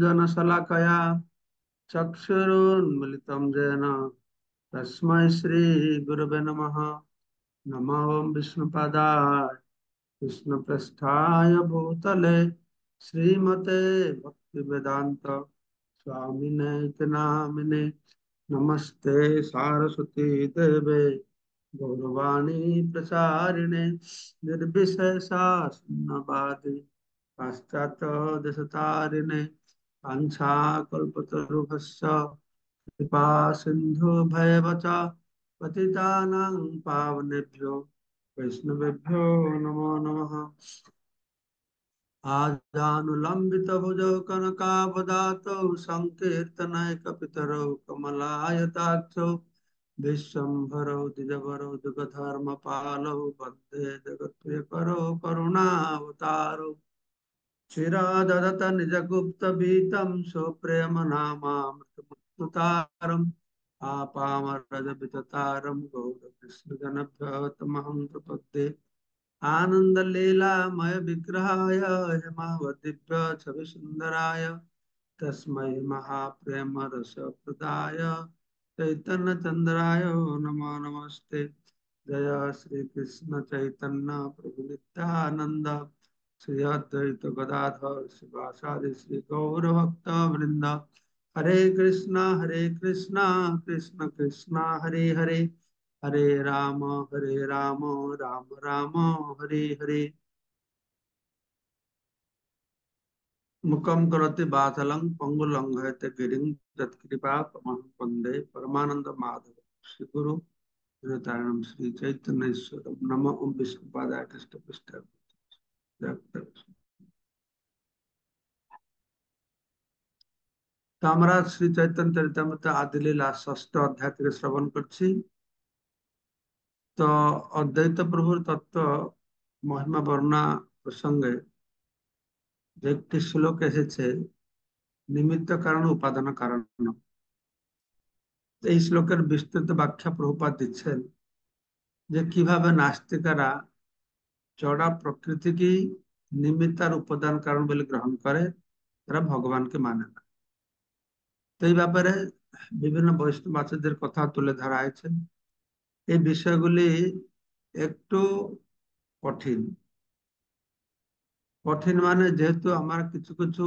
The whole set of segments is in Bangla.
जनशलाकया चक्षुरुन्मिलितं येन तस्मै श्रीगुरवे नमः। नमो विष्णुपदाय कृष्णपृष्ठाय भूतले श्रीमते भक्तिवेदांत स्वामिने इति नामिने। नमस्ते सारस्वती देवे गौरवाणी प्रचारिणे निर्विशेषा शून्यवादी पाश्चात्य देशतारिणे वाञ्छाकल्पतरुभ्यश्च कृपा सिन्धुभैव च पतितानां पावनेभ्यो वैष्णवेभ्यो नमो नमः। आजानुलम्बितभुजौ कनकावदातौ सङ्कीर्तनैकपितरौ कमलायताक्षौ विश्वम्भरौ द्विजवरौ जुगधर्मपालौ वन्दे जगत्प्रियकरौ करुणावतारौ। चिराददत निजगुप्तभीतं स्वप्रेमनामामृतमुत्तुतारम् आपामरजविततारं गौरकृष्णजनभ्यो तमहं प्रपद्ये। आनन्दलीलामय विग्रहाय हेमावदिव्य छविसुन्दराय तस्मै महाप्रेम रसप्रदाय चैतन्यचन्द्राय नमो नमस्ते। जय श्री कृष्ण चैतन्य प्रभु नित्यानंद श्री अद्वैत गदाधर शिवासादि श्री गौर भक्त वृंद। हरे कृष्णा कृष्ण कृष्णा हरे हरे, हरे राम राम राम हरे हरे। मुखम करोति बाचलं पंगुलंघयते गिरिं यत्कृपा तमहं वन्दे परमानंद माधव। श्री गुरु नितानंद श्री चैतन्य ईश्वर नमो ओम विष्णुपादाय कृष्णपृष्ठाय। তো আমরা শ্রী চৈতন্য চরিতামৃত আদিলীলা ষষ্ঠ অধ্যায় থেকে শ্রবণ করছি। তো অদ্বৈত প্রভুর তত্ত্ব মহিমা বর্ণনা প্রসঙ্গে যে একটি শ্লোক এসেছে, নিমিত্ত কারণ উপাদান কারণ। এই শ্লোকের বিস্তৃত ব্যাখ্যা প্রভুপাদ দিচ্ছেন যে কিভাবে নাস্তিকেরা জড়া প্রকৃতিকেই নিমিত্ত আর উপাদান কারণ বলে গ্রহণ করে, তারা ভগবানকে মানে না। তো এই ব্যাপারে বিভিন্ন বৈষ্ণব আচার্যদের কথা তুলে ধরা হয়েছে। এই বিষয়গুলি একটু কঠিন। কঠিন মানে যেহেতু আমার কিছু কিছু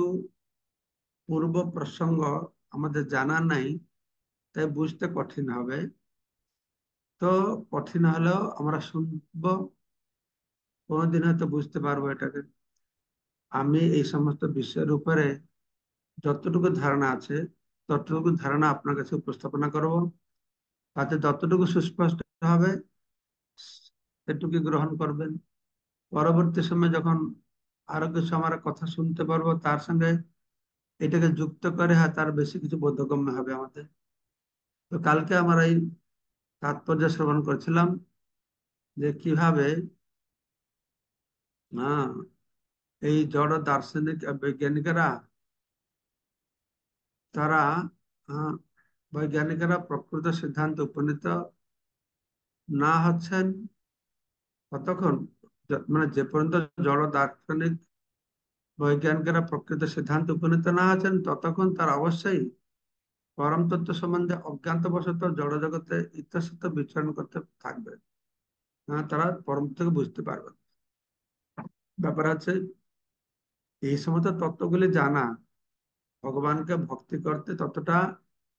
পূর্ব প্রসঙ্গ আমাদের জানা নাই, তাই বুঝতে কঠিন হবে। তো কঠিন হলেও আমরা শুনবো, কোনোদিন হয়তো বুঝতে পারবো এটাকে। আমি এই সমস্ত বিষয়ের উপরে যতটুকু ধারণা আছে ততটুকু ধারণা আপনার কাছে উপস্থাপনা করব। তাতে যতটুকু সুস্পষ্ট হবে সেটুকু গ্রহণ করবেন। পরবর্তী সময় যখন আরো কিছু আমার কথা শুনতে পারবো, তার সঙ্গে এটাকে যুক্ত করে হ্যাঁ তার বেশি কিছু বোধগম্য হবে আমাদের। তো কালকে আমরা এই তাৎপর্য শ্রবণ করছিলাম যে কিভাবে এই জড় দার্শনিক বৈজ্ঞানিকেরা তারা আহ, বৈজ্ঞানিকেরা প্রকৃত সিদ্ধান্তে উপনীত না হচ্ছেন ততক্ষণ, মানে যে পর্যন্ত জড় দার্শনিক বৈজ্ঞানিকেরা প্রকৃত সিদ্ধান্তে উপনীত না হচ্ছেন ততক্ষণ তারা অবশ্যই পরম তত্ত্ব সম্বন্ধে অজ্ঞাতবশত জড় জগতে ইতস্তত বিচরণ করতে থাকবে। তারা পরম থেকে বুঝতে পারবে। ব্যাপার আছে এই সমস্ত তত্ত্বগুলি জানা ভগবানকে ভক্তি করতে ততটা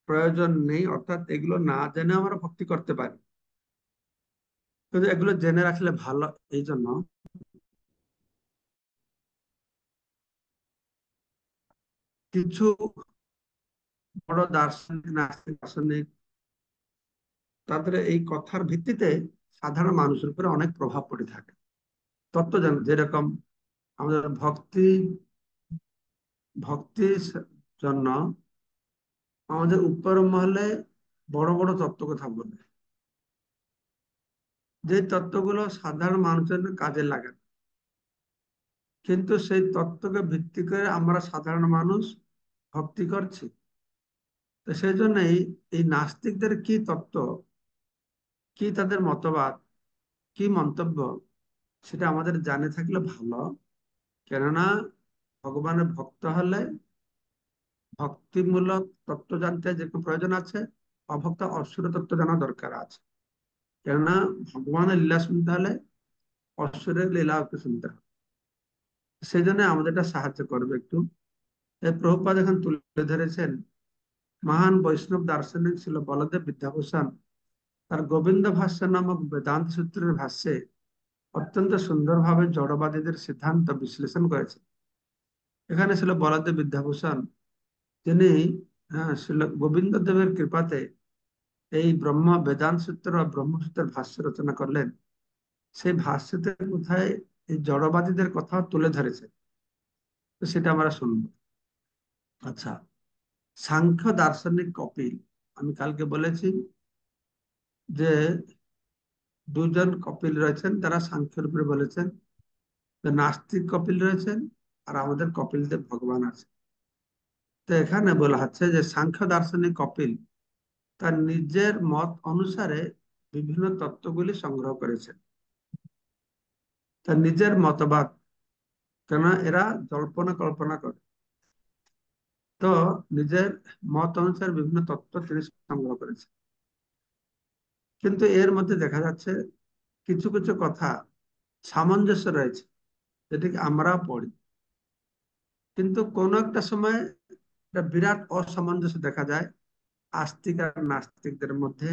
প্রয়োজন নেই, অর্থাৎ এগুলো না জেনে আমরা ভক্তি করতে পারি, কিন্তু এগুলো জেনে রাখলে ভালো। এই জন্য কিছু বড় দার্শনিক নাস্তিক দার্শনিক তাদের এই কথার ভিত্তিতে সাধারণ মানুষের উপরে অনেক প্রভাব পড়ে থাকে। তত্ত্ব জানে যেরকম আমাদের ভক্তির জন্য আমাদের উপর মহলে বড় বড় তত্ত্ব কথা বলে, যে তত্ত্বগুলো সাধারণ মানুষের কাজে লাগে না। কিন্তু সেই তত্ত্বকে ভিত্তি করে আমরা সাধারণ মানুষ ভক্তি করছি। তো সেই জন্যই এই নাস্তিকদের কি তত্ত্ব, কি তাদের মতবাদ, কি মন্তব্য, সেটা আমাদের জানে থাকলে ভালো। কেননা ভগবানের ভক্ত হলে ভক্তিমূলক তত্ত্ব জানতে যেরকম প্রয়োজন আছে, অভক্ত অসুর তত্ত্ব জানা দরকার আছে। কেননা ভগবানের লীলা শুনতে হলে অসুরের লীলা একটু শুনতে হবে। সেই জন্য আমাদের এটা সাহায্য করবে একটু। এই প্রভুপাদ এখন তুলে ধরেছেন, মহান বৈষ্ণব দার্শনিক ছিল বলদেব বিদ্যাভূষণ তার গোবিন্দ ভাষ্য নামক বেদান্ত সূত্রের ভাষ্যে অত্যন্ত সুন্দরভাবে জড়বাদীদের সিদ্ধান্ত বিশ্লেষণ করেছে। এখানে ছিল বলদেব বিদ্যাভূষণ, তিনি ছিল গোবিন্দ দেবের কৃপাতে এই ব্রহ্ম বেদান্ত সূত্র বা ব্রহ্মসূত্রের ভাষ্য রচনা করলেন। সেই ভাষ্যতে কোথায় এই জড়বাদীদের কথা তুলে ধরেছে, তো সেটা আমরা শুনবো। আচ্ছা, সাংখ্য দার্শনিক কপিল, আমি কালকে বলেছি যে দুজন কপিল রয়েছেন, তারা সাংখ্যের উপরে বলেছেন। নাস্তিক কপিল রয়েছেন, আর আমাদের কপিল দেব ভগবান আছে। তো এখানে বলা হচ্ছে যে সাংখ্য দার্শনিক কপিল তার নিজের মত অনুসারে বিভিন্ন তত্ত্বগুলি সংগ্রহ করেছেন, তার নিজের মতবাদ, কেন এরা জল্পনা কল্পনা করে। তো নিজের মত অনুসারে বিভিন্ন তত্ত্ব তিনি সংগ্রহ করেছেন। কিন্তু এর মধ্যে দেখা যাচ্ছে কিছু কিছু কথা সামঞ্জস্য রয়েছে, যেটিকে আমরা পড়ি, কিন্তু কোন একটা সময় একটা বিরাট অসামঞ্জস্য দেখা যায় আস্তিক আর নাস্তিকদের মধ্যে,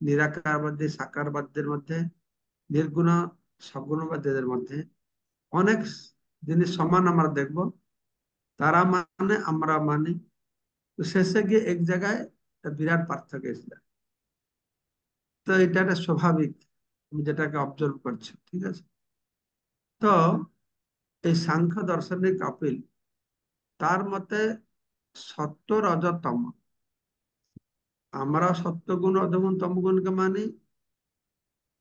নিরাকারবাদী সাকারবাদীদের মধ্যে, নির্গুণ সগুণবাদীদের মধ্যে। অনেক জিনিস সমান আমরা দেখব, তারা মানে আমরা মানি, তো শেষে গিয়ে এক জায়গায় একটা বিরাট পার্থক্য এসে যায়। তো এটা একটা স্বাভাবিক, আমি যেটাকে অবজার্ভ করছি, ঠিক আছে। তো এই সাংখ্য দর্শনের কপিল, তার মতে সত্য রজতম, আমরা সত্যগুণ রজগুণ তমগুণকে মানি,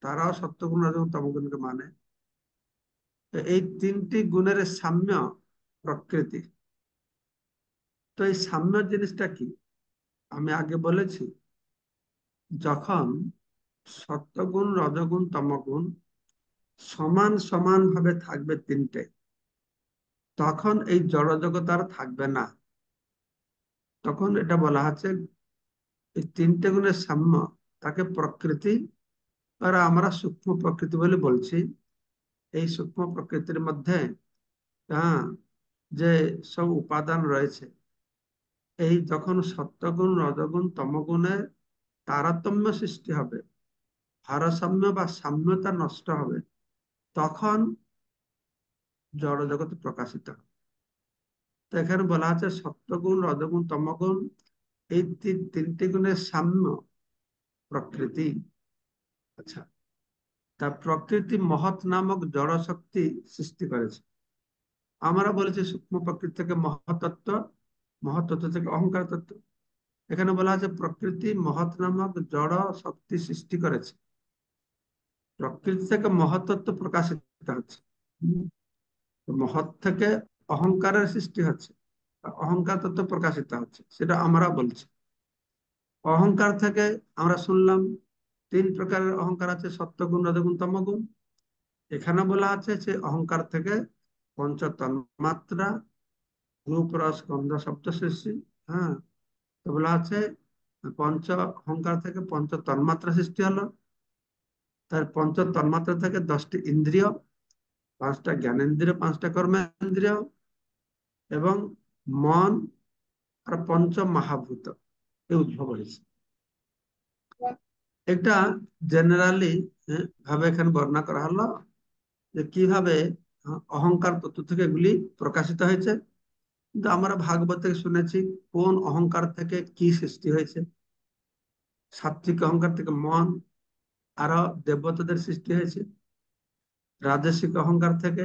তারাও সত্যগুণ রজগুণ তমগুণকে মানে। তো এই তিনটি গুণের সাম্য প্রকৃতি। তো এই সাম্য জিনিসটা কি? আমি আগে বলেছি, যখন সত্যগুণ রজগুণ তমগুণ সমান সমান ভাবে থাকবে তিনটে, তখন এই জড়জগৎ আর থাকবে না। তখন এটা বলা হচ্ছে এই তিনটে গুণের সাম্য, তাকে প্রকৃতি, আর আমরা সূক্ষ্ম প্রকৃতি বলে বলছি। এই সূক্ষ্ম প্রকৃতির মধ্যে হ্যাঁ যে সব উপাদান রয়েছে, এই যখন সত্যগুণ রজগুণ তমগুণের তারতম্য সৃষ্টি হবে, ভারসাম্য বা সাম্যতা নষ্ট হবে, তখন জড়জগৎ প্রকাশিত হবে। তো এখানে বলা আছে সত্যগুণ রজগুণ তমগুণ, এই তিনটি গুণের সাম্য প্রকৃতি। আচ্ছা, তা প্রকৃতি মহৎ নামক জড় শক্তি সৃষ্টি করেছে। আমরা বলেছি সূক্ষ্ম প্রকৃতি থেকে মহাতত্ত্ব, মহাতত্ত্ব থেকে অহংকার তত্ত্ব। এখানে বলা আছে প্রকৃতি মহৎ নামক জড় শক্তি সৃষ্টি করেছে, প্রকৃতি থেকে মহত্ত্ব প্রকাশিত হচ্ছে। তো মহৎ থেকে অহংকারের সৃষ্টি হচ্ছে, অহংকার তত্ত্ব প্রকাশিত হচ্ছে, সেটা আমরা বলছি। অহংকার থেকে আমরা শুনলাম তিন প্রকারের অহংকার আছে, সত্যগুণ রজগুণ তমগুণ। এখানে বলা আছে যে অহংকার থেকে পঞ্চ তন্মাত্রা, রূপ রস গন্ধ শব্দ সৃষ্টি। হ্যাঁ, তো বলা আছে পঞ্চ অহংকার থেকে পঞ্চ তন্মাত্রা সৃষ্টি হলো, তার পঞ্চ তন্মাত্রা থেকে 10টি ইন্দ্রিয়, 5টা জ্ঞানেন্দ্রিয়, 5টা কর্মেন্দ্রিয়, এবং মন, আর পঞ্চ মহাভূত এই উদ্ভব হয়েছে। এটা জেনারেলি ভাবে এখানে বর্ণনা করা হলো যে কিভাবে অহংকার তত্ত্ব থেকে এগুলি প্রকাশিত হয়েছে। কিন্তু আমরা ভাগবত থেকে শুনেছি কোন অহংকার থেকে কি সৃষ্টি হয়েছে। সাত্বিক অহংকার থেকে মন, আরো দেবতাদের সৃষ্টি হয়েছে। রাজসিক অহংকার থেকে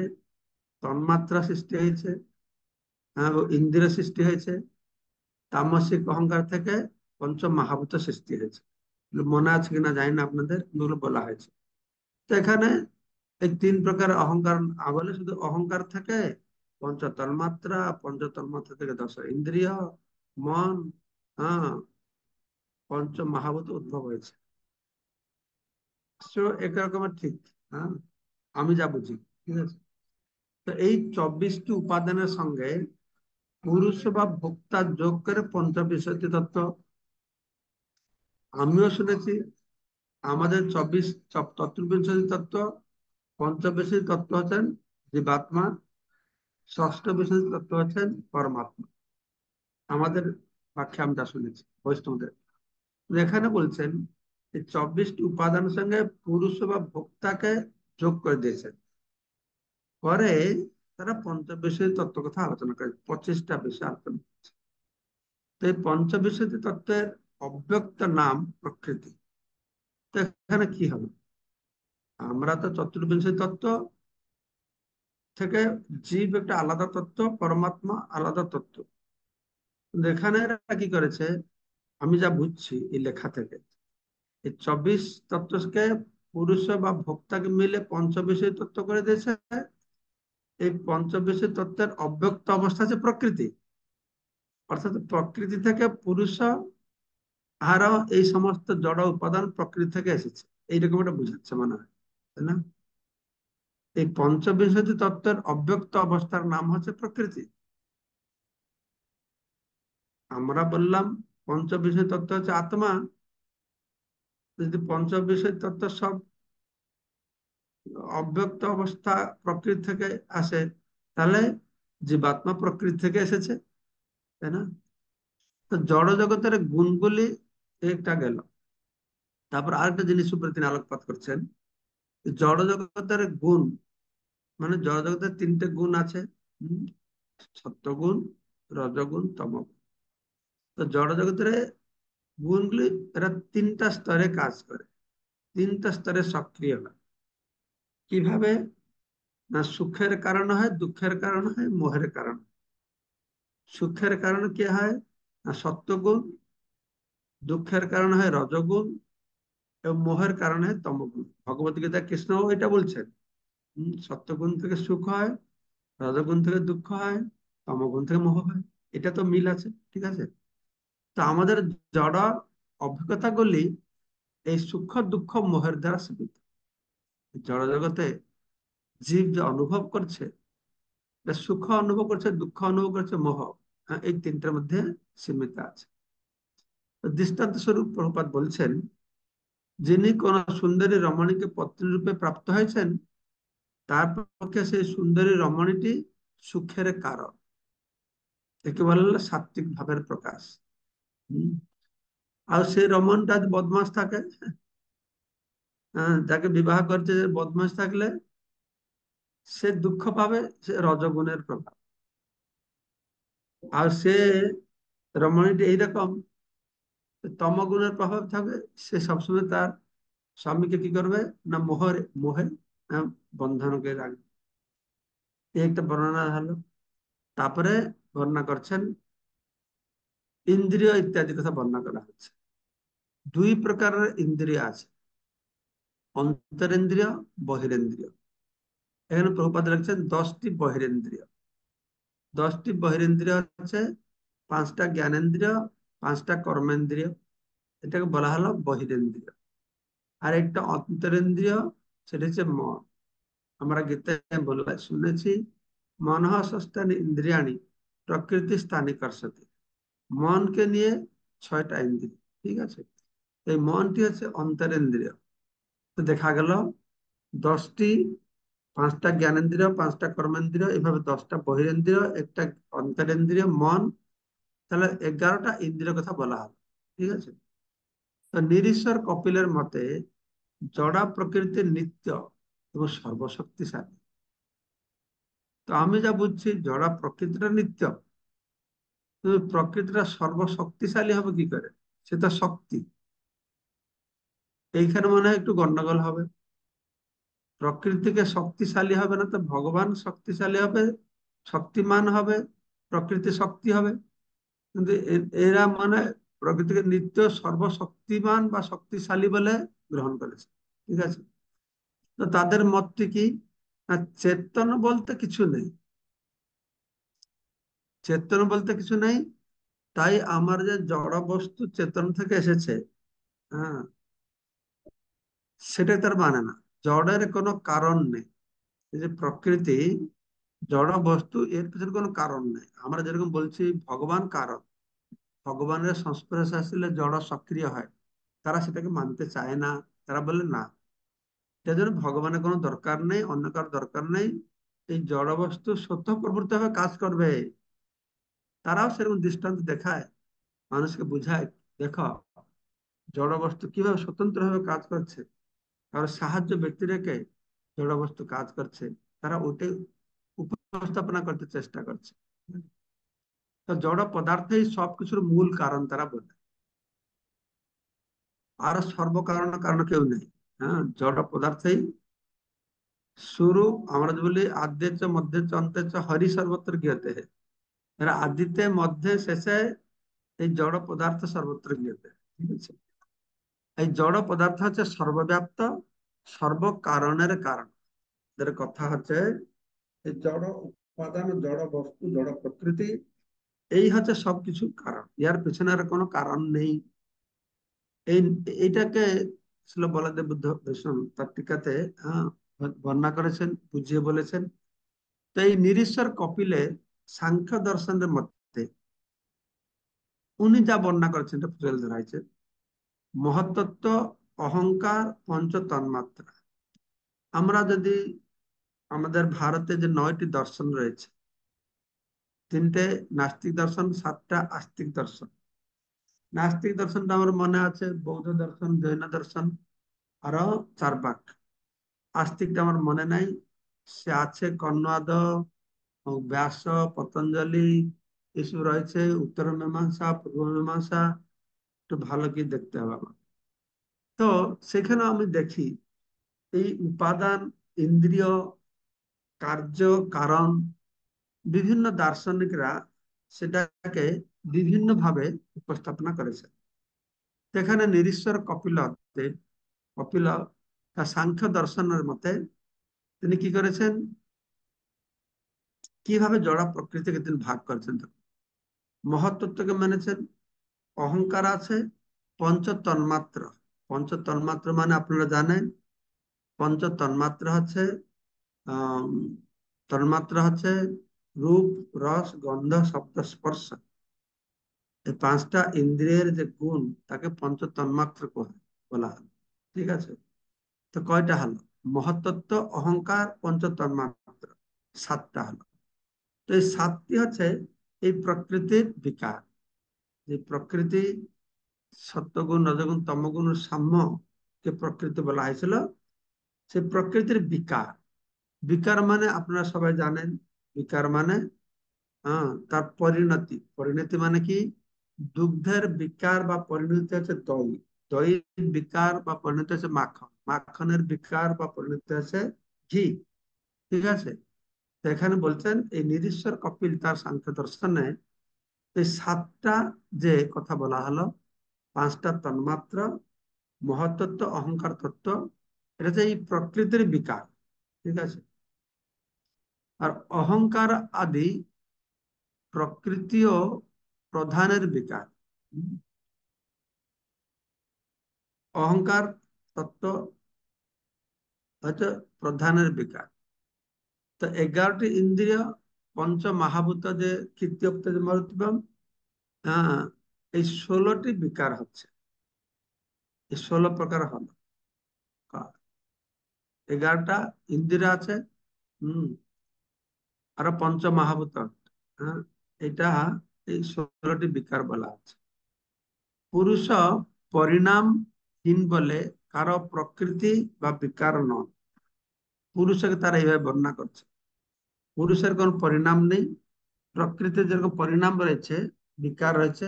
তন্মাত্রা সৃষ্টি হয়েছে, ইন্দ্রিয় সৃষ্টি হয়েছে। তামসিক অহংকার থেকে পঞ্চ মহাভূত সৃষ্টি হয়েছে। মনে আছে কিনা জানি না আপনাদের, এগুলো বলা হয়েছে। তো এখানে এই তিন প্রকার অহংকার বলে, শুধু অহংকার থেকে পঞ্চ তন্মাত্রা, পঞ্চ তন্মাত্রা থেকে 10 ইন্দ্রিয়, মন, হ্যাঁ, পঞ্চ মহাভূত উদ্ভব হয়েছে। একরকমের ঠিক। হ্যাঁ, আমি যা বুঝি, ঠিক আছে। তো এই 24টি উপাদানের সঙ্গে পুরুষ বা ভোক্তা যোগ করে পঞ্চবিংশতি তত্ত্ব। আমিও শুনেছি। আমাদের চতুর্বিংশতি তত্ত্ব, পঞ্চবিংশতি তত্ত্ব হচ্ছেন জীবাত্মা, ষষ্ঠ বিংশতি তত্ত্ব হচ্ছেন পরমাত্মা। আমাদের ব্যাখ্যা আমরা শুনেছি বৈষ্ণবদের। এখানে বলছেন যে 24টি উপাদানের সঙ্গে পুরুষ বা ভোক্তাকে যোগ করে দিয়েছেন। পরে তারা পঞ্চবিংশতি তত্ত্ব কথা আলোচনা করে 25টা বিষয় আলোচনা করছে। তো এই পঞ্চবিংশতি তত্ত্বের অব্যক্ত নাম প্রকৃতি। তো এখানে কি হবে? আমরা তো চতুর্বিংশতি তত্ত্ব থেকে জীব একটা আলাদা তত্ত্ব, পরমাত্মা আলাদা তত্ত্ব। কিন্তু এখানে এরা কি করেছে, আমি যা বুঝছি এই লেখা থেকে, এই 24 তত্ত্বকে পুরুষ বা ভোক্তাকে মিলে পঞ্চবিংশতি তত্ত্ব করে দিয়েছে। এই পঞ্চবিংশতি তত্ত্বের অব্যক্ত অবস্থা আছে প্রকৃতি। অর্থাৎ প্রকৃতি থেকে পুরুষ আরো এই সমস্ত জড় উপাদান প্রকৃতি থেকে এসেছে, এইরকম একটা বুঝাচ্ছে মনে হয়, তাই না? এই পঞ্চবিংশতি তত্ত্বের অব্যক্ত অবস্থার নাম হচ্ছে প্রকৃতি। আমরা বললাম পঞ্চবিংশতি তত্ত্ব হচ্ছে আত্মা। যদি পঞ্চবিংশতি তত্ত্ব সব অব্যক্ত অবস্থা প্রকৃতি থেকে আসে, তাহলে জীবাত্মা প্রকৃতি থেকে এসেছে, তাই না? তো জড় জগতের গুণগুলি একটা গেল। তারপর আরেকটা জিনিস উপরে তিনি আলোকপাত করছেন। জড় জগতের গুণ মানে জড় জগতের তিনটে গুণ আছে। হুম, সত্যগুণ, রজগুণ, তমগুণ। তো জড় জগতের গুণগুলি এরা তিনটা স্তরে কাজ করে, তিনটা স্তরে সক্রিয় হয়। কিভাবে? না সুখের কারণ হয়, দুঃখের কারণ হয়, মোহের কারণ। সুখের কারণ কি হয়? না সত্যগুণ। দুঃখের কারণ হয় রজগুণ। এবং মোহের কারণ হয় তমগুণ। ভগবত গীতা কৃষ্ণ এটা বলছেন। সত্যগুণ থেকে সুখ হয়, রজগুণ থেকে দুঃখ হয়, তমগুণ থেকে মোহ হয়। এটা তো মিল আছে, ঠিক আছে? তো আমাদের জড় অভিজ্ঞতাগুলি এই সুখ দুঃখ মোহের দ্বারা সীমিত। জড় জগতে জীব যে অনুভব করছে, সুখ অনুভব করছে, দুঃখ অনুভব করছে, মোহ, হ্যাঁ, এই তিনটার মধ্যে সীমিত আছে। দৃষ্টান্ত স্বরূপ প্রভুপাদ বলছেন, যিনি কোন সুন্দরী রমণীকে পত্নী রূপে প্রাপ্ত হয়েছেন, তার পক্ষে সেই সুন্দরী রমণীটি সুখের কারণ। একে বলে সাত্বিক ভাবের প্রকাশ। হম। আর সেই রমণটা যদি বদমাস থাকে, যাকে বিবাহ করছে যে বদমাস থাকলে, সে দুঃখ পাবে, সে রজগুণের প্রভাব। আর সে রমণীটি এইরকম তমগুণের প্রভাব থাকবে, সে সবসময় তার স্বামীকে কি করবে না মোহরে মোহে বন্ধনকে রাখবে। এই একটা বর্ণনা হলো। তারপরে বর্ণনা করছেন ইন্দ্রিয় ইত্যাদি কথা বর্ণনা করা হচ্ছে। দুই প্রকারের ইন্দ্রিয় আছে, অন্তরেন্দ্রিয়, বহিরেন্দ্রিয়। এখানে প্রভুপাদ লিখছেন 10টি বহিরেন্দ্রিয়। 10টি বহিরেন্দ্রিয় হচ্ছে 5টা জ্ঞানেন্দ্রিয়, 5টা কর্মেন্দ্রিয়। এটাকে বলা হলো বহিরেন্দ্রিয়। আর একটা অন্তরেন্দ্রিয়, সেটা হচ্ছে মন। আমরা গীতায় বলা শুনেছি, মনঃ ষষ্ঠানি ইন্দ্রিয়াণি প্রকৃতি স্থানে কর্ষতি। মনকে নিয়ে 6টা ইন্দ্রিয়, ঠিক আছে? এই মনটি হচ্ছে অন্তরেন্দ্রিয়। তো দেখা গেল 10টি, 5টা জ্ঞানেন্দ্রিয়, 5টা কর্মেন্দ্রিয়, এভাবে 10টা বহিরেন্দ্রিয়, একটা অন্তরেন্দ্রিয় মন, তাহলে 11টা ইন্দ্রিয় কথা বলা হবে, ঠিক আছে? তো নিরীশ্বর কপিলের মতে জড়া প্রকৃতির নিত্য এবং সর্বশক্তিশালী। তো আমি যা বুঝছি জড়া প্রকৃতিটা নিত্য, কিন্তু প্রকৃতিটা সর্বশক্তিশালী হবে কি করে? সেটা শক্তি। এইখানে মনে হয় একটু গন্ডগোল হবে। প্রকৃতিকে শক্তিশালী হবে না তো ভগবান শক্তিশালী হবে, শক্তিমান হবে, প্রকৃতি শক্তি হবে। কিন্তু এরা মানে প্রকৃতিকে নিত্য সর্বশক্তিমান বা শক্তিশালী বলে গ্রহণ করেছে, ঠিক আছে? তো তাদের মতটি কি? না চেতন বলতে কিছু নেই। চেতন বলতে কিছু নেই। তাই আমার যে জড় বস্তু চেতন থেকে এসেছে, হ্যাঁ, সেটা তার মানে না। জড়ের কোনো কারণ নেই। এই যে প্রকৃতি, জড় বস্তু এর পিছনে কোনো কারণ নেই। আমরা যেরকম বলছি ভগবান কারণ, ভগবানের সংস্পর্শে আসলে জড় সক্রিয় হয়, তারা সেটাকে মানতে চায় না। তারা বলে না, সেজন্য ভগবানের কোনো দরকার নেই, অন্য কারো দরকার নেই, এই জড় বস্তু স্বতঃপ্রবৃত্ত ভাবে কাজ করবে। তারাও সেরকম দৃষ্টান্ত দেখায়, মানুষকে বুঝায়, দেখো জড় বস্তু কিভাবে স্বতন্ত্র ভাবে কাজ করছে, কারো সাহায্য ব্যক্তি রেখে জড় বস্তু কাজ করছে, তারা ওইটাই উপস্থাপনা করতে চেষ্টা করছে। তো জড় পদার্থই সবকিছুর মূল কারণ তারা বলে, আর সর্বকারণ কারণ কেউ নেই। হ্যাঁ, জড় পদার্থই শুরু। আমরা যে বলি আদ্যে চ মধ্যে চ অন্তে চ হরি সর্বত্র গিয়তে হে, এরা আদিতে মধ্যে শেষে এই জড় পদার্থ সর্বত্র গিয়তে, ঠিক আছে। এই জড় পদার্থ হচ্ছে সর্বব্যাপ্ত, সর্বকারণের কারণ। এদের কথা হচ্ছে এই জড় উপাদান, জড় বস্তু, জড় প্রকৃতি, এই হচ্ছে সবকিছু কারণ, ইয়ার পেছনে আর কোনো কারণ নেই। এই এইটাকে ছিল বলদেব বুদ্ধ ভীষণ তার টিকাতে বর্ণনা করেছেন, বুঝিয়ে বলেছেন। তো এই নিরীশ্বর কপিলে সাংখ্য দর্শনের মধ্যে উনি যা বর্ণনা করেছেন এটা তুলে ধরা হয়েছে। মহত্তত্ত্ব, অহংকার, পঞ্চ তন্মাত্রা। আমরা যদি আমাদের ভারতে যে 9টি দর্শন রয়েছে, 3টে নাস্তিক দর্শন, 7টা আস্তিক দর্শন। নাস্তিক দর্শনটা আমার মনে আছে, বৌদ্ধ দর্শন, জৈন দর্শন, আরো 4 ভাগ। আস্তিকটা আমার মনে নাই, সে আছে কর্ণাদ, ব্যাস, পতঞ্জলি, এসব রয়েছে। উত্তর মীমাংসা, পূর্ব মীমাংসা, একটু ভালো কি দেখতে হবে আমার। তো সেখানে আমি দেখি এই উপাদান, ইন্দ্রিয়, কার্য, কারণ, বিভিন্ন দার্শনিকরা সেটাকে বিভিন্ন ভাবে উপস্থাপনা করেছে। সেখানে নিরীশ্বর কপিল তার সাংখ্য দর্শনের মতে তিনি কি করেছেন, কিভাবে জড় প্রকৃতিকে তিনি ভাগ করেছেন। মহত্তত্ত্বকে মেনেছেন, অহংকার আছে, পঞ্চ তন্মাত্র। পঞ্চ তন্মাত্র মানে আপনারা জানেন, পঞ্চ তন্মাত্রা হচ্ছে আহ তন্মাত্রা হচ্ছে রূপ, রস, গন্ধ, শব্দ, স্পর্শ। এই 5টা ইন্দ্রিয়ের যে গুণ, তাকে পঞ্চ তন্মাত্র বলা হয়, ঠিক আছে। তো কয়টা হলো? মহত্তত্ত্ব, অহংকার, পঞ্চ তন্মাত্র, 7টা হলো। তো এই 7টি হচ্ছে এই প্রকৃতির বিকার। যে প্রকৃতি সত্যগুণ, রজগুণ, তমগুণের সাম্যকে প্রকৃতি বলা হয়েছিল। সেই প্রকৃতির বিকার। বিকার মানে আপনারা সবাই জানেন, বিকার মানে তার পরিণতি। পরিণতি মানে কি? দুগ্ধের বিকার বা পরিণতি হচ্ছে দই, দইয়ের বিকার বা পরিণতি হচ্ছে মাখন, মাখনের বিকার বা পরিণতি হচ্ছে ঘি, ঠিক আছে। তো এখানে বলছেন এই নিরীশ্বর কপিল তার সাংখ্য দর্শনে এই 7টা যে কথা বলা হলো, 5টা তন্মাত্র, মহত্তত্ত্ব, অহংকার তত্ত্ব, এটা হচ্ছে এই প্রকৃতির বিকার, ঠিক আছে। আর অহংকার আদি প্রকৃতিও প্রধানের বিকার। অহংকার তত্ত্ব হচ্ছে প্রধানের বিকার। তো 11টি ইন্দ্রিয়, পঞ্চ মহাভূত যে কৃত্যোক্ত যে মরুত্বম, হ্যাঁ, এই 16টি বিকার হচ্ছে, এই 16 প্রকার হলো। 11টা ইন্দ্রিয় আছে, হম, আরো পঞ্চ মহাভূত, হ্যাঁ, এটা এই 16টি বিকার বলা আছে। পুরুষ পরিণামহীন বলে কারো প্রকৃতি বা বিকার নয়। পুরুষকে তারা এইভাবে বর্ণনা করছে, পুরুষের কোন পরিণাম নেই। প্রকৃতির যেরকম পরিণাম রয়েছে, বিকার রয়েছে,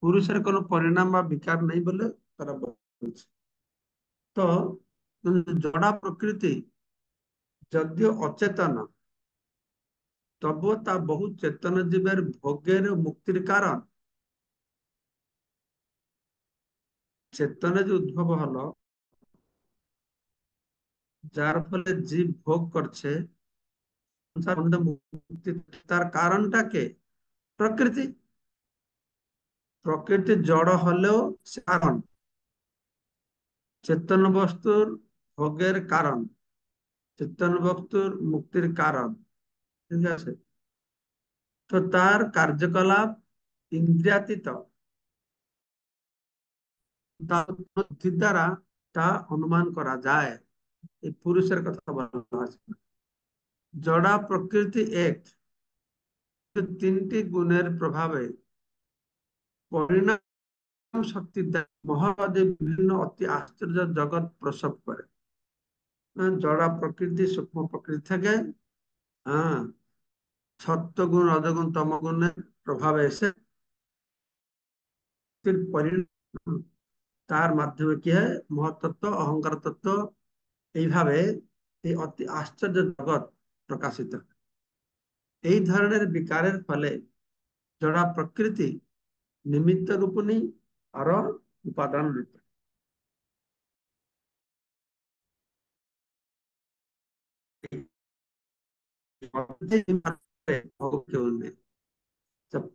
পুরুষের কোনো পরিণাম বা বিকার নেই বলে তারা বলছে। তো জড়া প্রকৃতি যদিও অচেতন, তবুও তা বহু চেতন জীবের ভোগের ও মুক্তির কারণ। চেতনা যে উদ্ভব হলো, যার ফলে জীব ভোগ করছে, মুক্তি, তার কারণটাকে প্রকৃতি। প্রকৃতি জড় হলেও সে কারণ, চেতন বস্তুর ভোগের কারণ, চেতন বস্তুর মুক্তির কারণ। ঠিক আছে। তো তার কার্যকলাপ ইন্দ্রিয়াতীত, তার বুদ্ধি দ্বারা তা অনুমান করা যায়। এই পুরুষের কথা বলা আছে। জড়া প্রকৃতি এক, তিনটি গুণের প্রভাবে পরিণাম শক্তি দ্বারা মহাবাদী বিভিন্ন অতি আশ্চর্য জগৎ প্রসব করে। জড়া প্রকৃতি সূক্ষ্ম প্রকৃতি থেকে সত্যগুণ রজগুণ তমগুণের প্রভাবে এসে পরিণাম, তার মাধ্যমে কি হয়, মহত্তত্ত্ব অহংকার তত্ত্ব, এইভাবে এই অতি আশ্চর্য জগৎ প্রকাশিত হয়। এই ধরনের বিকারের ফলে জড়া প্রকৃতি নিমিত্ত রূপণী আর উপাদান রূপ।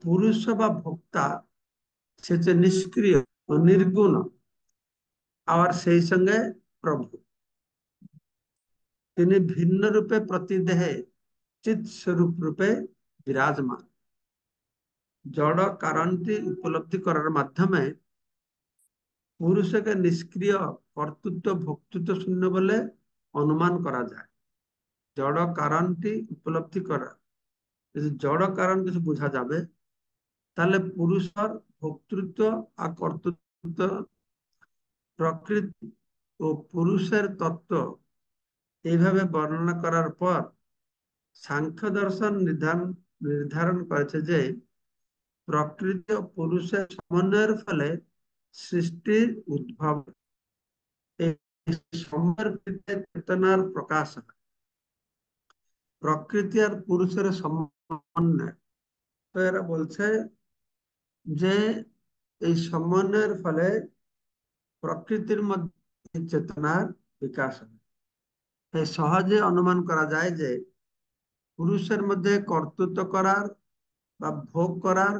পুরুষ বা ভোক্তা সে হচ্ছে নিষ্ক্রিয় ও নির্গুণ, আবার সেই সঙ্গে প্রভু। তিনি ভিন্ন রূপে প্রতিদেহে চিৎ স্বরূপ রূপে বিরাজমান। জড় কারণটি উপলব্ধি করার মাধ্যমে পুরুষকে নিষ্ক্রিয়, কর্তৃত্ব ভোক্তৃত্ব শূন্য বলে অনুমান করা যায়। জড় কারণটি উপলব্ধি করা, যদি জড় কারণ কিছু বোঝা যাবে, তাহলে পুরুষের ভোক্তৃত্ব আর কর্তৃত্ব, প্রকৃতি ও পুরুষের তত্ত্ব এইভাবে বর্ণনা করার পর সাংখ্য দর্শন নির্ধারণ করেছে যে প্রকৃতি ও পুরুষের সমন্বয়ের ফলে সৃষ্টির উদ্ভব। এই সময়ের ভিত্তিতে চেতনার প্রকাশ হয়। প্রকৃতি আর পুরুষের সমন্বয়, তো এরা বলছে যে এই সমন্বয়ের ফলে প্রকৃতির মধ্যে চেতনার বিকাশ হয়। তাই সহজে অনুমান করা যায় যে পুরুষের মধ্যে কর্তৃত্ব করার বা ভোগ করার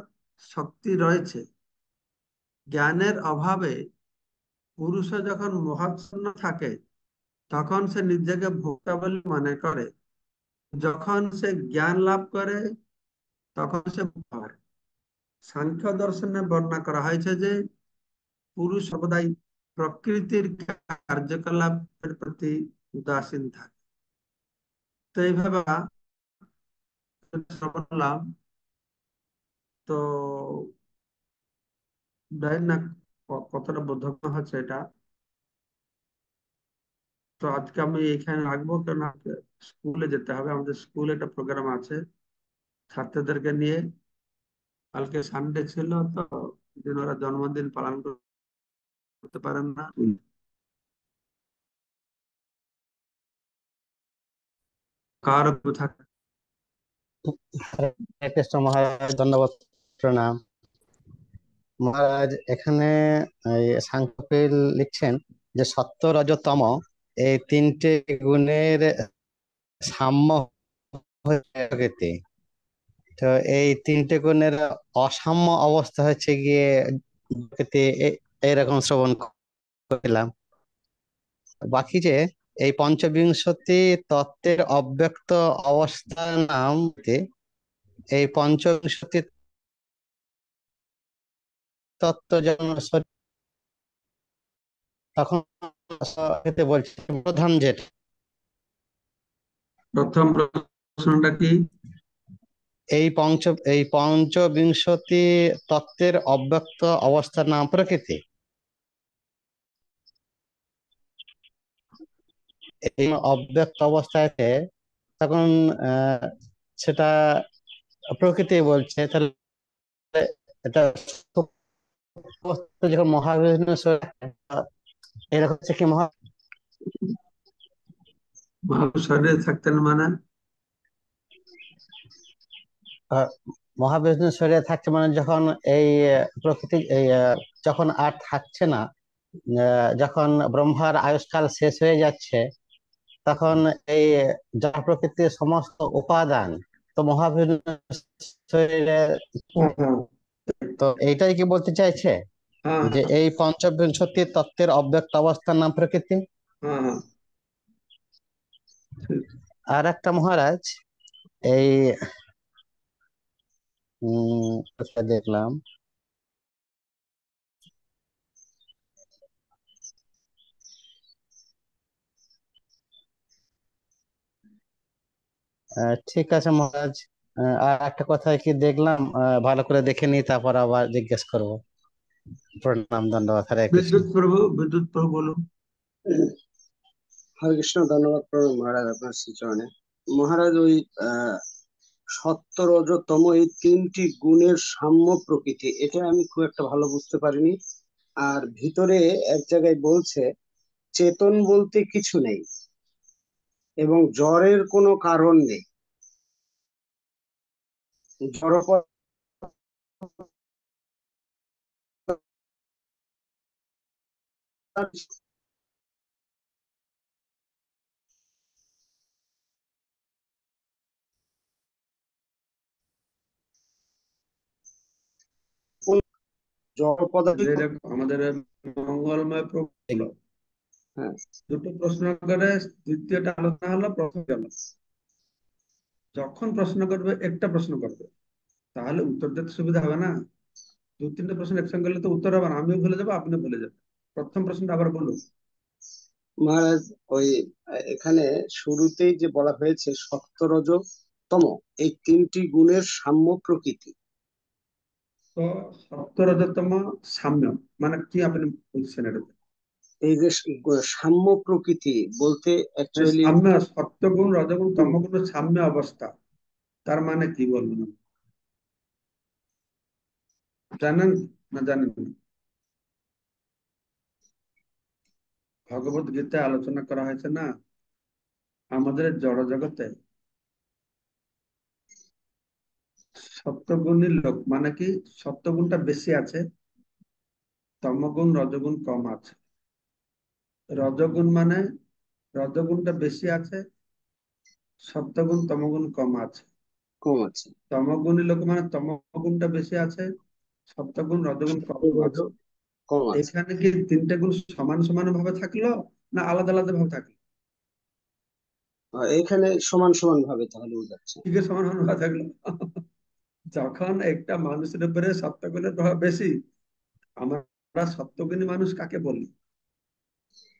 শক্তি রয়েছে। জ্ঞানের অভাবে পুরুষ যখন মোহাচ্ছন্ন থাকে তখন সে নিজেকে ভোক্তা বলে মনে করে। যখন সে জ্ঞান লাভ করে তখন সে ভোক্তা হয়। সাংখ্য দর্শনে বর্ণনা করা হয়েছে যে পুরুষ সর্বদাই প্রকৃতির কার্যকলাপের প্রতি উদাসীন থাকে। তো এইভাবে বললাম, তো জানি না কতটা বোধগম্য হচ্ছে এটা। তো আজকে আমি এখানে রাখবো, কারণ আজকে স্কুলে যেতে হবে। আমাদের স্কুলে একটা প্রোগ্রাম আছে ছাত্রদেরকে নিয়ে। কালকে সানডে ছিল, তো ওরা জন্মদিন পালন করতে পারেন না। কার থাকে। হরে কৃষ্ণ মহারাজ, ধন্যবাদ, প্রণাম মহারাজ। এখানে সাংখ্যের লিখছেন যে সত্য রজ তম এই তিনটে গুণের সাম্য প্রকৃতি। তো এই তিনটে গুণের অসাম্য অবস্থা হচ্ছে গিয়ে প্রকৃতি। এইরকম শ্রবণ করলাম। বাকি যে এই পঞ্চবিংশতি তত্ত্বের অব্যক্ত অবস্থার নাম, এই পঞ্চবিংশতি তত্ত্ব যখন তখন বলছে প্রধান যেটা প্রথম প্রশ্নটা কি? এই পঞ্চবিংশতি তত্ত্বের অব্যক্ত অবস্থার নাম প্রকৃতি। এই অব্যক্ত অবস্থায় তখন সেটা প্রকৃতি বলছে। তাহলে এটা যখন মহাবিষ্ণু এরকম হচ্ছে কি শরীরে থাকতেন মানে মহাবিষ্ণু শরীরে থাকছে মানে যখন এই প্রকৃতি যখন আর থাকছে না, যখন ব্রহ্মার আয়ুষ্কাল শেষ হয়ে যাচ্ছে, তখন এই জড় প্রকৃতির সমস্ত উপাদান তো মহাবিষ্ণু শরীরে। তো এইটাই কি বলতে চাইছে হ্যাঁ, যে এই পঞ্চবিংশতি তত্ত্বের অব্যক্ত অবস্থার নাম প্রকৃতি। হ্যাঁ, হ্যাঁ, ঠিক। আর একটা মহারাজ, এই কোথায় দেখলাম, ঠিক আছে মহারাজ। আর একটা কথা কি দেখলাম, ভালো করে দেখে নিই, তারপর আবার জিজ্ঞেস করবো। প্রণাম, দণ্ডবাদ, হরে কৃষ্ণ। বিদ্যুৎ প্রভু বলুন। হরে কৃষ্ণ, ধন্যবাদ প্রণাম মহারাজ আপনার শ্রীচরণে। মহারাজ, ওই আহ সত্য রজতম এই তিনটি গুণের সাম্য প্রকৃতি, এটা আমি খুব একটা ভালো বুঝতে পারিনি। আর ভিতরে এক জায়গায় বলছে চেতন বলতে কিছু নেই এবং জ্বরের কোনো কারণ নেই। জড়পদার্থ জড় পদার্থ। যেরকম আমাদের মঙ্গলময় প্রভু হলো, হ্যাঁ, দুটো প্রশ্ন করে, দ্বিতীয়টা আলোচনা হলো, প্রথম গেল। যখন প্রশ্ন করবে, একটা প্রশ্ন করবে, তাহলে উত্তর দিতে সুবিধা হবে না। দু তিনটে প্রশ্ন একসঙ্গে করলে তো উত্তর হবে না, আমিও ভুলে যাবো, আপনিও ভুলে যাবেন। প্রথম প্রশ্নটা আবার বলুন। মহারাজ, ওই এখানে শুরুতেই যে বলা হয়েছে সত্য রজ তম এই তিনটি গুণের সাম্য প্রকৃতি, তো সত্য রজতম সাম্য মানে কি আপনি বুঝছেন এটাতে? এই যে সাম্য প্রকৃতি বলতে অ্যাকচুয়ালি সাম্য, সত্যগুণ রজগুণ তমগুণের সাম্য অবস্থা, তার মানে কি বলবেন? জানেন না জানেন না? ভগবত গীতায় আলোচনা করা হয়েছে না, আমাদের জড় জগতে সত্যগুণী লোক মানে কি, সত্যগুণটা বেশি আছে, তমগুণ রজগুণ কম আছে। রজগুণ মানে রজগুণটা বেশি আছে, সত্যগুণ তমগুণ কম আছে। কম আছে। তমগুণী লোক মানে তমগুণটা বেশি আছে, সত্যগুণ রজগুণ কম রজ আছে। কম আছে। এখানে কি তিনটে গুণ সমান সমান ভাবে থাকলো, না আলাদা আলাদা ভাবে থাকলো? এখানে সমান সমান ভাবে তাহলে বোঝাচ্ছে। ঠিক আছে, সমান সমান ভাবে থাকলো। যখন একটা মানুষের উপরে সত্যগুণের প্রভাব বেশি, আমরা সত্যগুণী মানুষ কাকে বলি?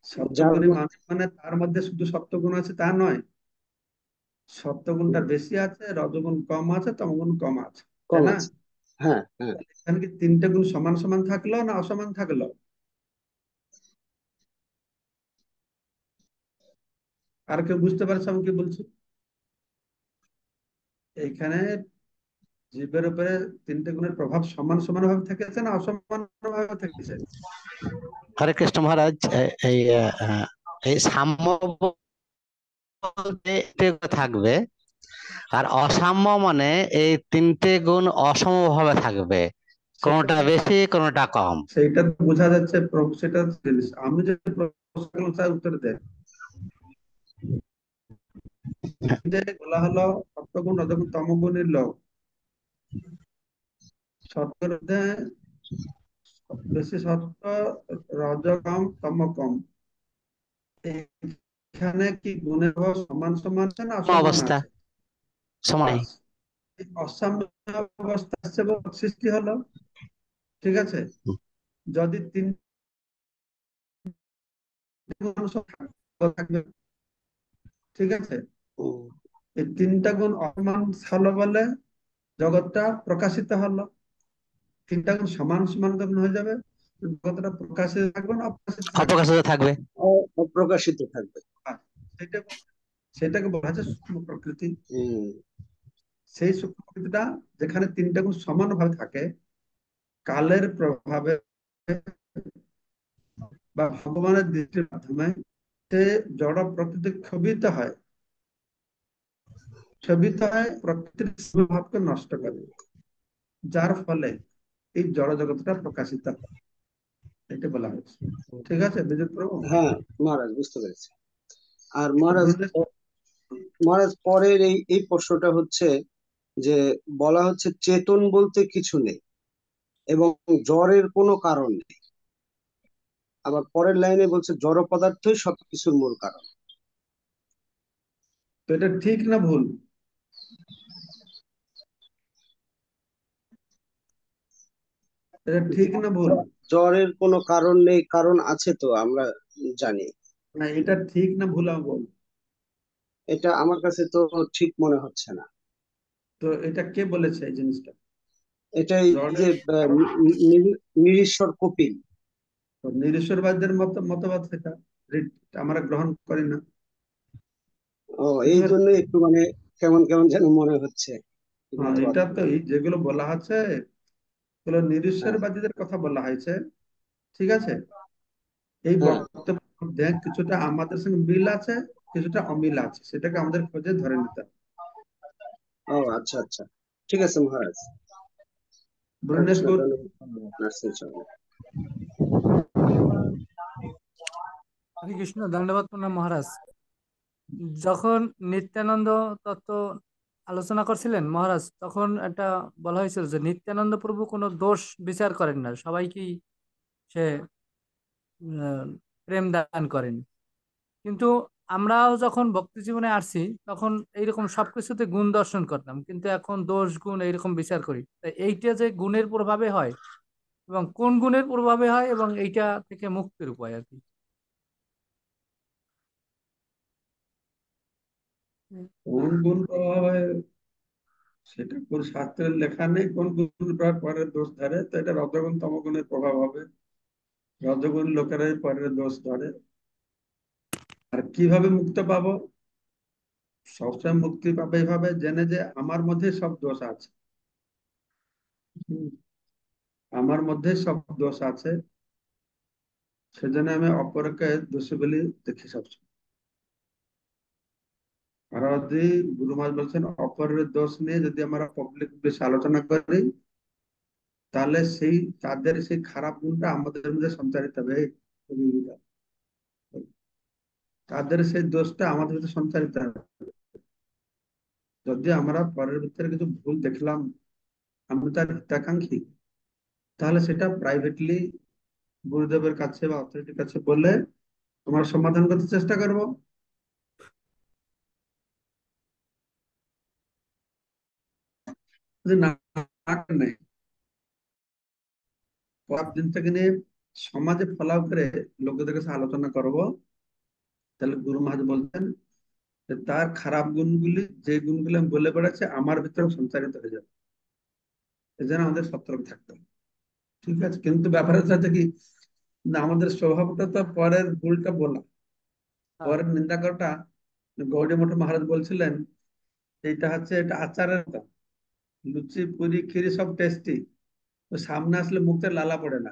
যার সত্যগুণী মানুষ মানে তার মধ্যে শুধু সত্যগুণ আছে তা নয়, সত্যগুণটা বেশি আছে, রজগুণ কম আছে, তমগুণ কম আছে, তাই কম না? আছে। হ্যাঁ, হ্যাঁ। এখানে কি তিনটে গুণ সমান সমান থাকলো না অসমান থাকলো? আর কেউ বুঝতে পারছে আমি কি বলছি? এইখানে জীবের উপরে তিনটে গুণের প্রভাব সমান সমান ভাবে থেকেছে না অসমান ভাবে থেকেছে? হরে কৃষ্ণ মহারাজ। এই এই সাম্য বলতে একটু থাকবে, আর অসাম্য মানে এই তিনটে গুণ অসমভাবে থাকবে, সেটা কোনোটা বেশি কোনোটা কম। সেইটা তো বোঝা যাচ্ছে প্রভু, সেটা জিনিস আমি যে প্রশ্ন তার উত্তর দেয়। যে বলা হলো সত্যগুণ রজগুণ তমগুণের লোক, সত্যের মধ্যে বেশি সত্য, রজ কম তম কম। এখানে কি গুণের ভাব সমান সমান আছে না অসমান অবস্থা আছে? সময়। বাস, এই অসাম্য অবস্থা আসছে বলে সৃষ্টি হলো। ঠিক আছে, যদি তিন মানুষ থাকবে, ঠিক আছে, উম, এই তিনটা গুণ অসমান হলো বলে জগৎটা প্রকাশিত হলো। তিনটা গুণ সমান সমান যখন হয়ে যাবে, জগৎটা প্রকাশিত থাকবে না অপ্রকাশিত থাকবে? অপ্রকাশিত থাকবে। অপ্রকাশিত থাকবে। আর সেটা, সেটাকে বলা হচ্ছে সূক্ষ্ম প্রকৃতি। হম। সেই সূক্ষ্ম প্রকৃতিটা যেখানে তিনটা গুণ সমানভাবে থাকে, কালের প্রভাবে বা ভগবানের দৃষ্টির মাধ্যমে সে জড় প্রকৃতি ক্ষোভিত হয়, ক্ষোভিত হয়, প্রকৃতির স্বভাবকে নষ্ট করে, যার ফলে এই জড় জগৎটা প্রকাশিত হয়। এটা বলা হয়েছে। ঠিক আছে বিদ্যুৎ প্রভু? হ্যাঁ মহারাজ, বুঝতে পেরেছি। আর একটু মহারাজ, বুঝলে। মহারাজ পরের এই এই প্রশ্নটা হচ্ছে যে বলা হচ্ছে চেতন বলতে কিছু নেই এবং জ্বরের কোনো কারণ নেই। আবার পরের লাইনে বলছে জড় পদার্থই সবকিছুর মূল কারণ। তো এটা ঠিক না ভুল? এটা ঠিক না ভুল? জ্বরের কোনো কারণ নেই, কারণ আছে তো আমরা জানি। না, এটা ঠিক না ভুল আমি বল। এটা আমার কাছে তো ঠিক মনে হচ্ছে না। তো এটা কে বলেছে এই জিনিসটা? এটাই যে জ্বরের আহ, কারণ নিরীশ্বর কপিল। নিরীশ্বরবাদের মতবাদ সেটা। আমরা গ্রহণ করি না। ও, বুঝতে এই পারছি। জন্য একটু মানে কেমন কেমন যেন মনে হচ্ছে এই হ্যাঁ, এটা তো মতবাদগুলো। এই যেগুলো বলা আছে এগুলো হ্যাঁ, নিরীশ্বরবাদীদের কথা বলা হয়েছে। ঠিক আছে। এই হ্যাঁ। বক্তব্যের মধ্যে কিছুটা আমাদের সঙ্গে মিল আছে, কিছুটা অমিল আছে, সেটাকে আমাদের খোঁজে ধরে নিতে হবে। ও, আচ্ছা আচ্ছা, ঠিক আছে মহারাজ। হরে ব্রুনেশ কৃষ্ণ, গুড। ধন্যবাদ আপনার সেই জন্য। হরে কৃষ্ণ, দণ্ডবত প্রণাম মহারাজ। যখন নিত্যানন্দ তত্ত্ব আলোচনা করছিলেন মহারাজ, তখন একটা বলা হয়েছিল যে নিত্যানন্দ প্রভু কোনো দোষ বিচার করেন না, সবাইকেই সে আহ, প্রেম দান করেন। কিন্তু আমরাও যখন ভক্তি জীবনে আসছি তখন এইরকম সবকিছুতে গুণ দর্শন করতাম, কিন্তু এখন দোষ গুণ এইরকম বিচার করি। তাই এইটা যে গুণের প্রভাবে হয় এবং কোন গুণের প্রভাবে হয় এবং এইটা থেকে মুক্তির উপায় আর কি। কোন গুণ প্রভাবে, সেটা কোন শাস্ত্রের লেখা নেই কোন গুণ প্রভাব পরের দোষ ধরে। তো এটা রজগুণ তমগুণের প্রভাব হবে। রজগুণ লোকেরাই পরের দোষ ধরে। আর কিভাবে মুক্ত পাবো? সবসময় মুক্তি পাবে এইভাবে জেনে যে আমার মধ্যে সব দোষ আছে। হুম, আমার মধ্যে সব দোষ আছে, সেজন্য আমি অপরকে দোষী বলে দেখি সবসময়। আর যদি গুরু মহারাজ বলছেন অপরের দোষ নিয়ে যদি আমরা পাবলিক বেশি আলোচনা করি, তাহলে সেই তাদের সেই খারাপ গুণটা আমাদের মধ্যে সঞ্চারিত হবে। এই কবিতা, তাদের সেই দোষটা আমাদের মধ্যে সঞ্চারিত হবে। যদি আমরা পরের ভিতরে কিছু ভুল দেখলাম, আমি তার হিতাকাঙ্ক্ষী, তাহলে সেটা প্রাইভেটলি গুরুদেবের কাছে বা অথরিটির কাছে বলে আমরা সমাধান করতে চেষ্টা করব। যদি না নেই, পরের দিন থেকে নিয়ে সমাজে ফলাও করে লোকদের কাছে আলোচনা করব, তাহলে গুরু মহারাজ বলতেন যে তার খারাপ গুণগুলি, যে গুণগুলি আমি বলে বেড়াচ্ছে আমার ভিতরে সঞ্চারিত হয়ে যাবে। এই জন্য আমাদের সতর্ক থাকতে হবে। ঠিক আছে, কিন্তু ব্যাপারের সাথে কি না, আমাদের স্বভাবটা তো পরের ভুলটা বলা, হ্যাঁ, পরের নিন্দা করাটা। গৌড়ী মঠ মহারাজ বলছিলেন এইটা হচ্ছে এটা আচারের মতো। লুচি পুরি খিরি সব টেস্টি, তো সামনে আসলে মুখে লালা পড়ে না।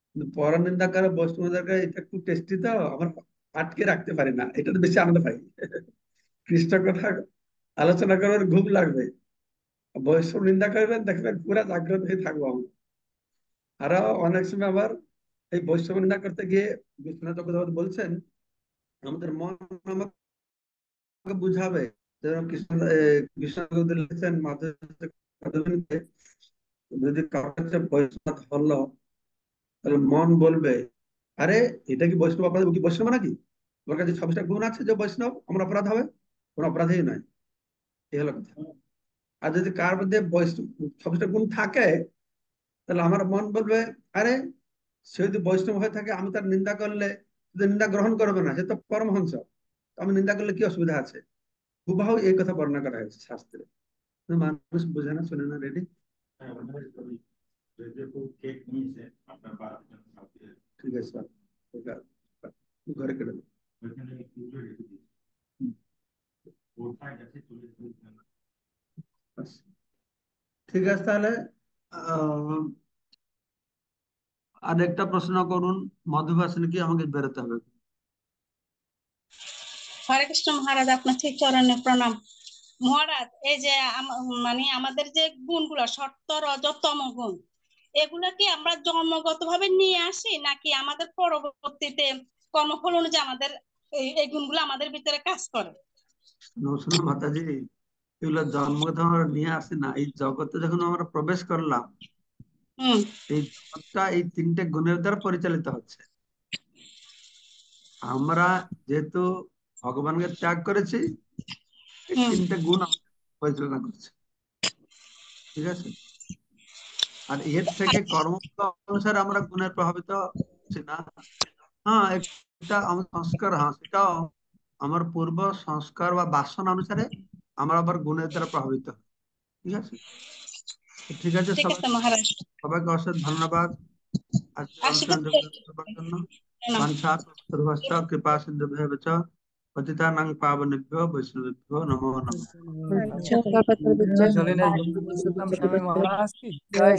কিন্তু পরের নিন্দা করে বৈষ্ণবদেরকে এটা একটু টেস্টি তো আমার আটকে রাখতে পারি না, এটা তো বেশি আনন্দ পাই। কৃষ্ণ কথা আলোচনা করার ঘুম লাগবে, বৈষ্ণব নিন্দা করবেন দেখবেন পুরা জাগ্রত হয়ে থাকবো আমরা। আরো অনেক সময় আবার এই বৈষ্ণব নিন্দা করতে গিয়ে বিশ্বনাথ চক্রবর্তী বলছেন আমাদের মন আমাকে বুঝাবে। যেরকম কৃষ্ণ কৃষ্ণ লিখেছেন মাধব, যদি কারোর কাছে বৈষ্ণব হলো, তাহলে মন বলবে আরে এটা কি বৈষ্ণব অপরাধ, ও কি বৈষ্ণব নাকি? তোমার কাছে 26টা গুণ আছে যে বৈষ্ণব, আমার অপরাধ হবে? কোন অপরাধই নয়। এই হলো কথা। আর যদি কার মধ্যে বৈষ্ণব 26টা গুণ থাকে, তাহলে আমার মন বলবে আরে সে যদি বৈষ্ণব হয়ে থাকে, আমি তার নিন্দা করলে সে নিন্দা গ্রহণ করবে না, সে তো পরমহংস, তো আমি নিন্দা করলে কি অসুবিধা আছে? হুবাহু এই কথা বর্ণনা করা হয়েছে শাস্ত্রে। কিন্তু মানুষ বুঝে না, শুনে না। রেডি? ঠিক আছে স্যার, ওটা ঘরে কেটে দেবো। হুম, ব্যাস। ঠিক আছে তাহলে আহ, আরেকটা প্রশ্ন করুন। মধুভাষণ কি আমাকে বেরোতে হবে? হরে কৃষ্ণ মহারাজ, আপনার ঠিক চরণে প্রণাম। মহারাজ, এই যে মানে আমাদের যে গুণগুলো সত্য রজ তম গুণ, এগুলা কি আমরা জন্মগত ভাবে নিয়ে আসি নাকি আমাদের পরবর্তীতে কর্মফল অনুযায়ী আমাদের এই গুণগুলো আমাদের ভিতরে কাজ করে? শোনো মাতাজি, এগুলো জন্মগত আমরা নিয়ে আসি না। এই জগতে যখন আমরা প্রবেশ করলাম, হুম। এই জগৎটা এই তিনটে গুণের দ্বারা পরিচালিত হচ্ছে। আমরা যেহেতু ভগবানকে ত্যাগ করেছি, এই হুম। তিনটে গুণ আমাদের পরিচালনা করছে। ঠিক আছে। আর এর থেকে কর্ম অনুসারে আমরা গুণের প্রভাবিত হচ্ছি না। হ্যাঁ, এটা আমার সংস্কার, হ্যাঁ সেটাও আমার পূর্ব সংস্কার বা বাসনা অনুসারে আমরা আবার গুণের দ্বারা প্রভাবিত হই। ঠিক আছে, তো ঠিক আছে, ঠিক আছে মহারাজ, সবাইকে অশেষ ধন্যবাদ আজকের অনুষ্ঠান আশীর্বাদ যোগদান করার জন্য। প্রণাম। বাঞ্ছাত কল্পতরুভ্যশ্চ কৃপা সিন্ধুভ্যেব চ পতিতানাং পাবনেভ্যো বৈষ্ণবেভ্যো নমো নমঃ। জলিনের পুরুষোত্তম স্বামী মহারাজ কি জয়।